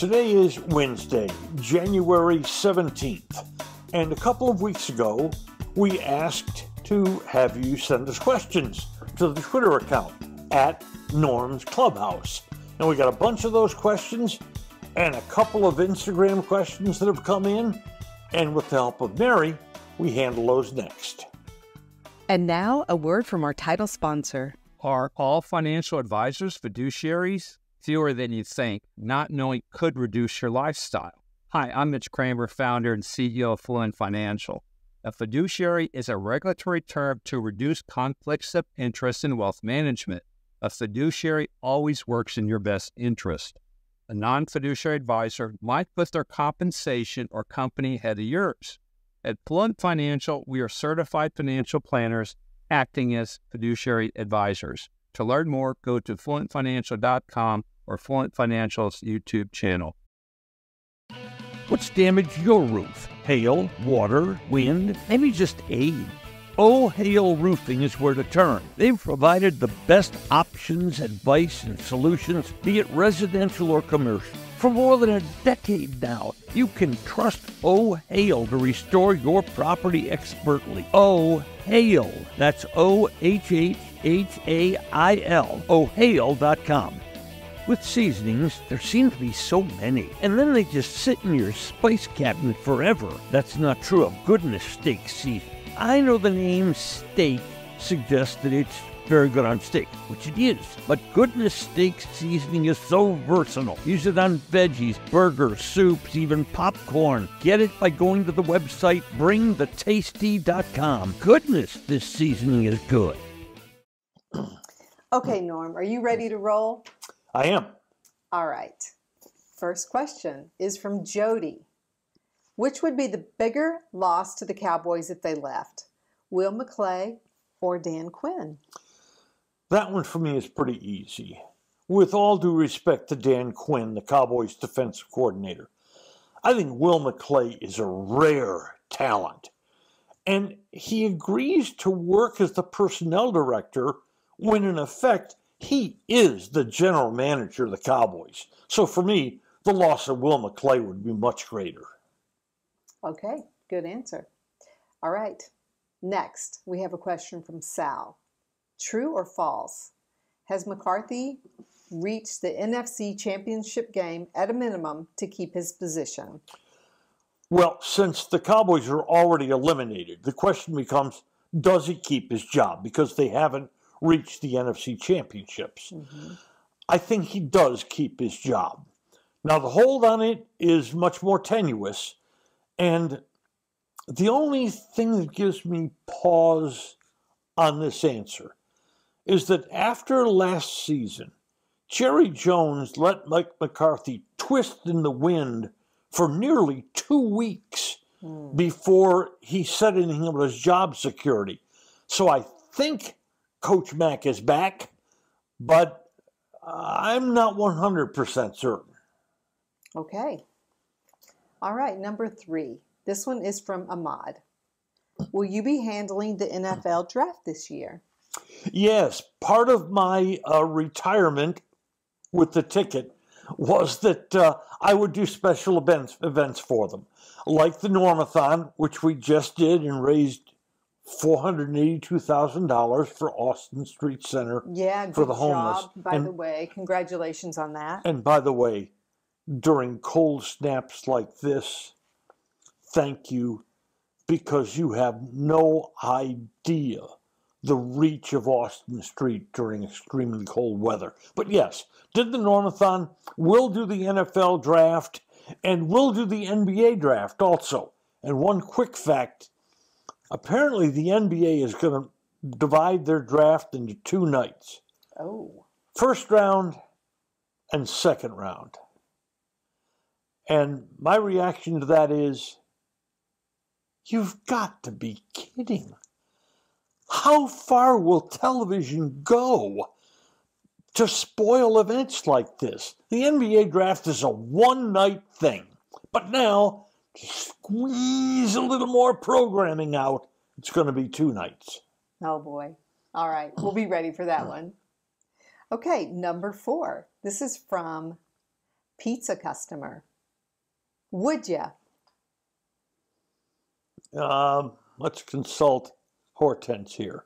Today is Wednesday, January 17th, and a couple of weeks ago, we asked to have you send us questions to the Twitter account at Norm's Clubhouse. And we got a bunch of those questions and a couple of Instagram questions that have come in, and with the help of Mary, we handle those next. And now, a word from our title sponsor. Are all financial advisors fiduciaries? Fewer than you think. Not knowing could reduce your lifestyle. Hi, I'm Mitch Kramer, founder and CEO of Fluent Financial. A fiduciary is a regulatory term to reduce conflicts of interest in wealth management. A fiduciary always works in your best interest. A non-fiduciary advisor might put their compensation or company ahead of yours. At Fluent Financial, we are certified financial planners acting as fiduciary advisors. To learn more, go to fluentfinancial.com or Fluent Financial's YouTube channel. What's damaged your roof? Hail, water, wind, maybe just age. O'Hail Roofing is where to turn. They've provided the best options, advice, and solutions, be it residential or commercial. For more than a decade now, you can trust O'Hail to restore your property expertly. O'Hail. That's OHHHAIL. O'Hail.com. With seasonings, there seem to be so many, and then they just sit in your spice cabinet forever. That's not true of Goodness Steak seasoning. I know the name steak suggests that it's very good on steak, which it is, but Goodness Steak seasoning is so versatile. Use it on veggies, burgers, soups, even popcorn. Get it by going to the website bringthetasty.com. Goodness, this seasoning is good. Okay, Norm, are you ready to roll? I am. All right. First question is from Jody. Which would be the bigger loss to the Cowboys if they left? Will McClay or Dan Quinn? That one for me is pretty easy. With all due respect to Dan Quinn, the Cowboys' defensive coordinator, I think Will McClay is a rare talent. And he agrees to work as the personnel director when, in effect, he is the general manager of the Cowboys. So for me, the loss of Will McClay would be much greater. Okay, good answer. All right. Next, we have a question from Sal. True or false? Has McCarthy reached the NFC Championship game at a minimum to keep his position? Well, since the Cowboys are already eliminated, the question becomes, does he keep his job? Because they haven't reached the NFC Championships. Mm-hmm. I think he does keep his job. Now, the hold on it is much more tenuous, and the only thing that gives me pause on this answer is that after last season, Jerry Jones let Mike McCarthy twist in the wind for nearly 2 weeks before he said anything about his job security. So I think Coach Mack is back, but I'm not 100% certain. Okay. All right, number 3. This one is from Ahmad. Will you be handling the NFL draft this year? Yes, part of my retirement with the ticket was that I would do special events for them, like the Normathon, which we just did and raised $482,000 for Austin Street Center for the homeless. Job, by the way. Congratulations on that. And by the way, during cold snaps like this, thank you, because you have no idea the reach of Austin Street during extremely cold weather. But yes, did the Normathon, will do the NFL draft, and will do the NBA draft also. And one quick fact, apparently the NBA is going to divide their draft into 2 nights. Oh. First round and second round. And my reaction to that is, you've got to be kidding. How far will television go to spoil events like this? The NBA draft is a one-night thing. But now, to squeeze a little more programming out, it's going to be 2 nights. Oh, boy. All right. We'll be ready for that one. Okay, number 4. This is from pizza customer. Would you? Let's consult Hortense here.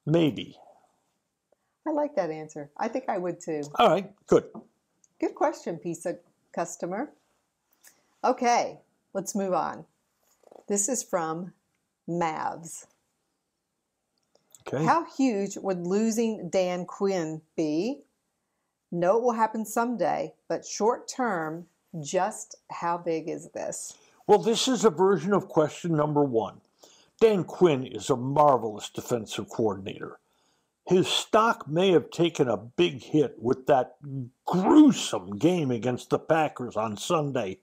Maybe. I like that answer. I think I would too. All right, good. Good question, pizza customer. Okay, let's move on. This is from Mavs. Okay. How huge would losing Dan Quinn be? Know it will happen someday, but short term, just how big is this? Well, this is a version of question number one. Dan Quinn is a marvelous defensive coordinator. His stock may have taken a big hit with that gruesome game against the Packers on Sunday.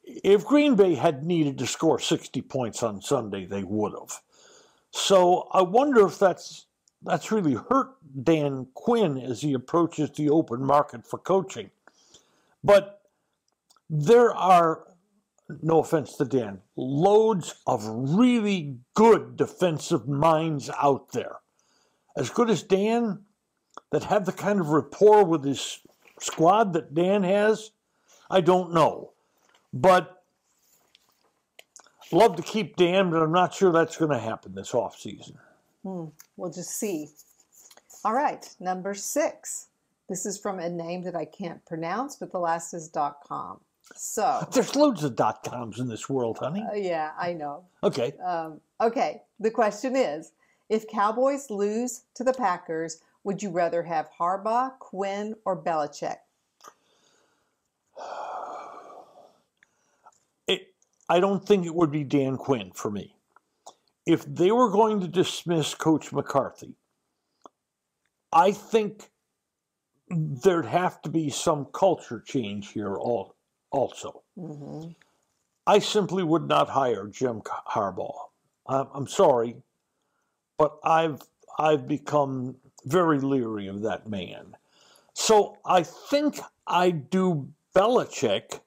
If Green Bay had needed to score 60 points on Sunday, they would have. So I wonder if that's really hurt Dan Quinn as he approaches the open market for coaching. But there are, no offense to Dan, loads of really good defensive minds out there. As good as Dan, that have the kind of rapport with his squad that Dan has, I don't know. But love to keep Dan, but I'm not sure that's going to happen this offseason. We'll just see. All right, number 6. This is from a name that I can't pronounce, but the last is .com. So There's loads of .coms in this world, honey. yeah, I know. Okay. Okay, the question is, if Cowboys lose to the Packers, would you rather have Harbaugh, Quinn, or Belichick? I don't think it would be Dan Quinn for me. If they were going to dismiss Coach McCarthy, I think there'd have to be some culture change here also. Mm-hmm. I simply would not hire Jim Harbaugh. I'm sorry, but I've become very leery of that man. So I think I'd do Belichick.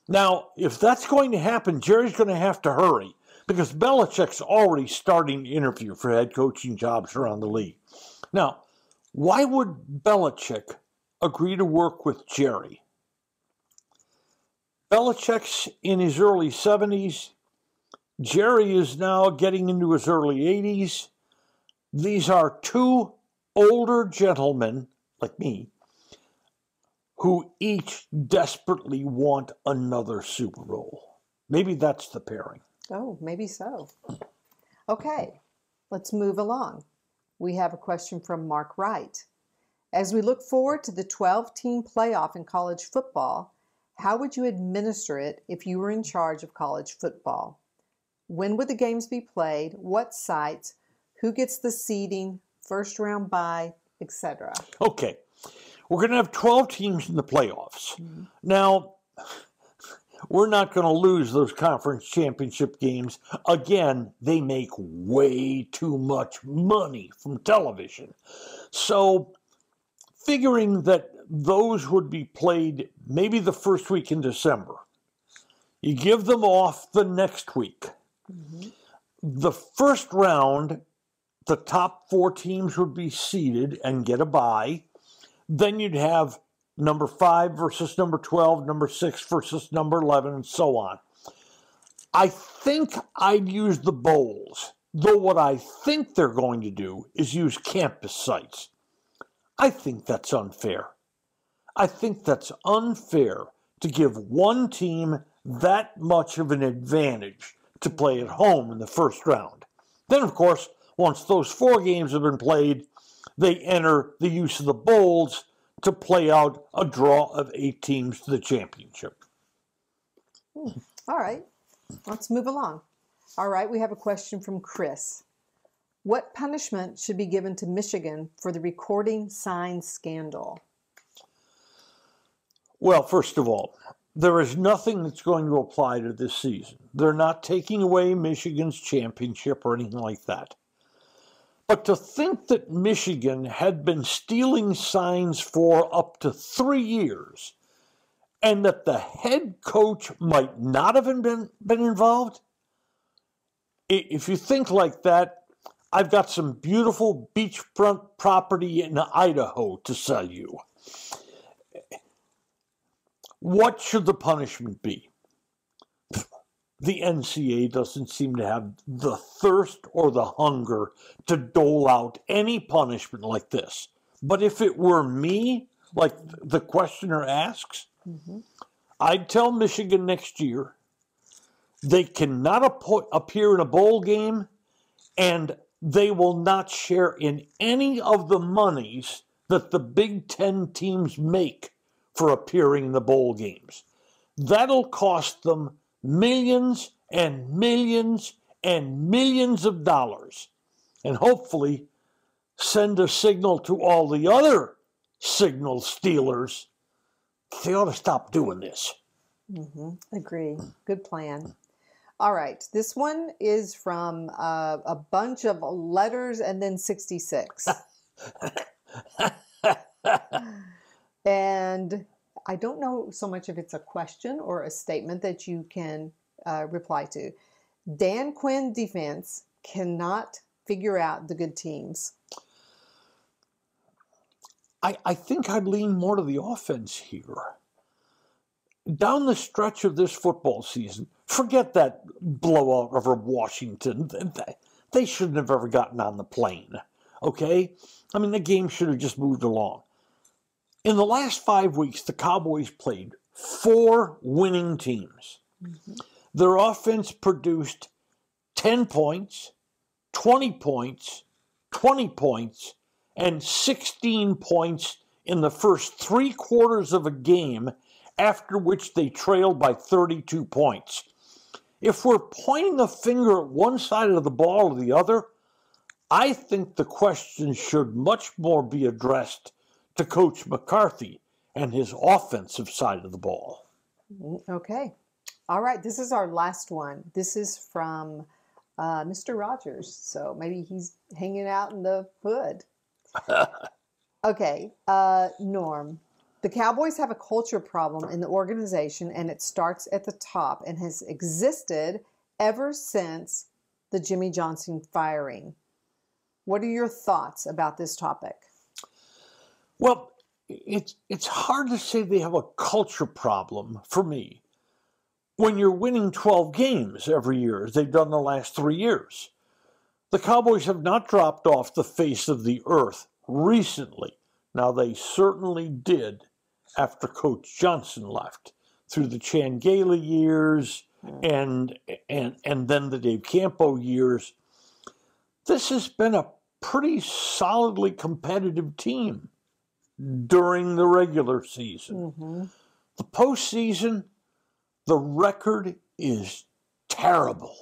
Now, if that's going to happen, Jerry's going to have to hurry because Belichick's already starting to interview for head coaching jobs around the league. Now, why would Belichick agree to work with Jerry? Belichick's in his early 70s. Jerry is now getting into his early 80s. These are two older gentlemen, like me, who each desperately want another Super Bowl. Maybe that's the pairing. Oh, maybe so. Okay, let's move along. We have a question from Mark Wright. As we look forward to the 12-team playoff in college football, how would you administer it if you were in charge of college football? When would the games be played? What sites? Who gets the seeding? First round bye, etc. Okay. We're going to have 12 teams in the playoffs. Mm-hmm. Now, we're not going to lose those conference championship games. Again, they make way too much money from television. So, figuring that those would be played maybe the first week in December, you give them off the next week. Mm-hmm. The first round, the top 4 teams would be seeded and get a bye. Then you'd have number 5 versus number 12, number 6 versus number 11, and so on. I think I'd use the bowls, though what I think they're going to do is use campus sites. I think that's unfair. I think that's unfair to give one team that much of an advantage to play at home in the first round. Then, of course, once those 4 games have been played, they enter the use of the bowls to play out a draw of 8 teams to the championship. All right, let's move along. All right, we have a question from Chris. What punishment should be given to Michigan for the recording signs scandal? Well, first of all, there is nothing that's going to apply to this season. They're not taking away Michigan's championship or anything like that. But to think that Michigan had been stealing signs for up to 3 years and that the head coach might not have been involved, if you think like that, I've got some beautiful beachfront property in Idaho to sell you. What should the punishment be? The NCAA doesn't seem to have the thirst or the hunger to dole out any punishment like this. But if it were me, like the questioner asks, I'd tell Michigan next year they cannot appear in a bowl game, and they will not share in any of the monies that the Big Ten teams make for appearing in the bowl games. That'll cost them millions and millions and millions of dollars, and hopefully send a signal to all the other signal stealers. They ought to stop doing this. Agree. Good plan. All right. This one is from a bunch of letters and then 66. And I don't know so much if it's a question or a statement that you can reply to. Dan Quinn defense cannot figure out the good teams. I think I'd lean more to the offense here. Down the stretch of this football season, forget that blowout over Washington. They shouldn't have ever gotten on the plane, okay? I mean, the game should have just moved along. In the last 5 weeks, the Cowboys played 4 winning teams. Their offense produced 10 points, 20 points, 20 points, and 16 points in the first 3 quarters of a game, after which they trailed by 32 points. If we're pointing the finger at one side of the ball or the other, I think the question should much more be addressed to Coach McCarthy and his offensive side of the ball. Okay. All right. This is our last one. This is from Mr. Rogers. So maybe he's hanging out in the hood. Okay. Norm, the Cowboys have a culture problem in the organization, and it starts at the top and has existed ever since the Jimmy Johnson firing. What are your thoughts about this topic? Well, it's hard to say they have a culture problem for me when you're winning 12 games every year, as they've done the last 3 years. The Cowboys have not dropped off the face of the earth recently. Now, they certainly did after Coach Johnson left, through the Changala years and then the Dave Campo years. This has been a pretty solidly competitive team during the regular season. The postseason, the record is terrible.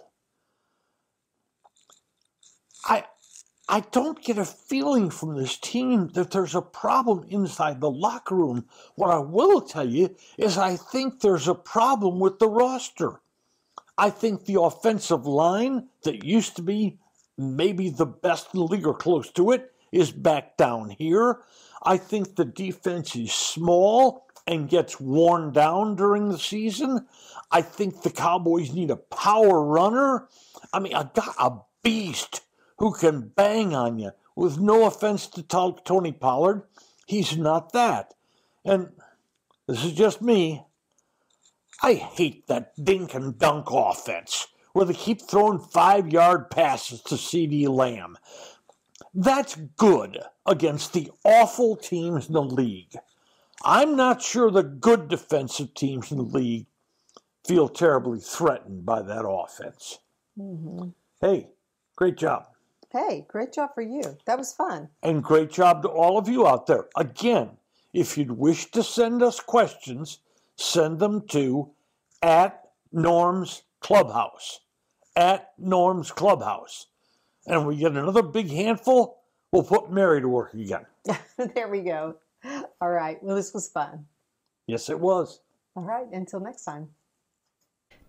I don't get a feeling from this team that there's a problem inside the locker room. What I will tell you is I think there's a problem with the roster. I think the offensive line that used to be maybe the best in the league or close to it is back down here. I think the defense is small and gets worn down during the season. I think the Cowboys need a power runner. I mean, a beast who can bang on you. With no offense to Tony Pollard, he's not that. And this is just me. I hate that dink and dunk offense where they keep throwing 5-yard passes to CeeDee Lamb. That's good against the awful teams in the league. I'm not sure the good defensive teams in the league feel terribly threatened by that offense. Hey, great job. Hey, great job for you. That was fun. And great job to all of you out there. Again, if you'd wish to send us questions, send them to @NormsClubhouse. @NormsClubhouse. And we get another big handful, we'll put Mary to work again. There we go. All right. Well, this was fun. Yes, it was. All right. Until next time.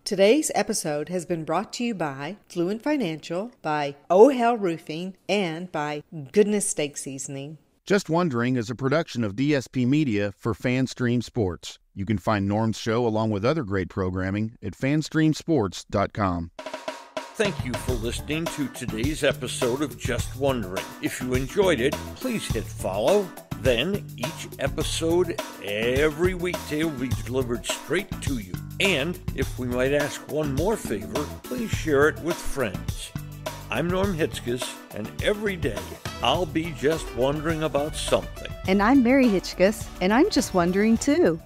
Today's episode has been brought to you by Fluent Financial, by O'Hell Roofing, and by Goodness Steak Seasoning. Just Wondering is a production of DSP Media for FanStream Sports. You can find Norm's show along with other great programming at fanstreamsports.com. Thank you for listening to today's episode of Just Wondering. If you enjoyed it, please hit follow, Then, each episode every weekday will be delivered straight to you. And, if we might ask one more favor, please share it with friends. I'm Norm Hitzges, and every day I'll be just wondering about something. And I'm Mary Hitchkus, and I'm just wondering too.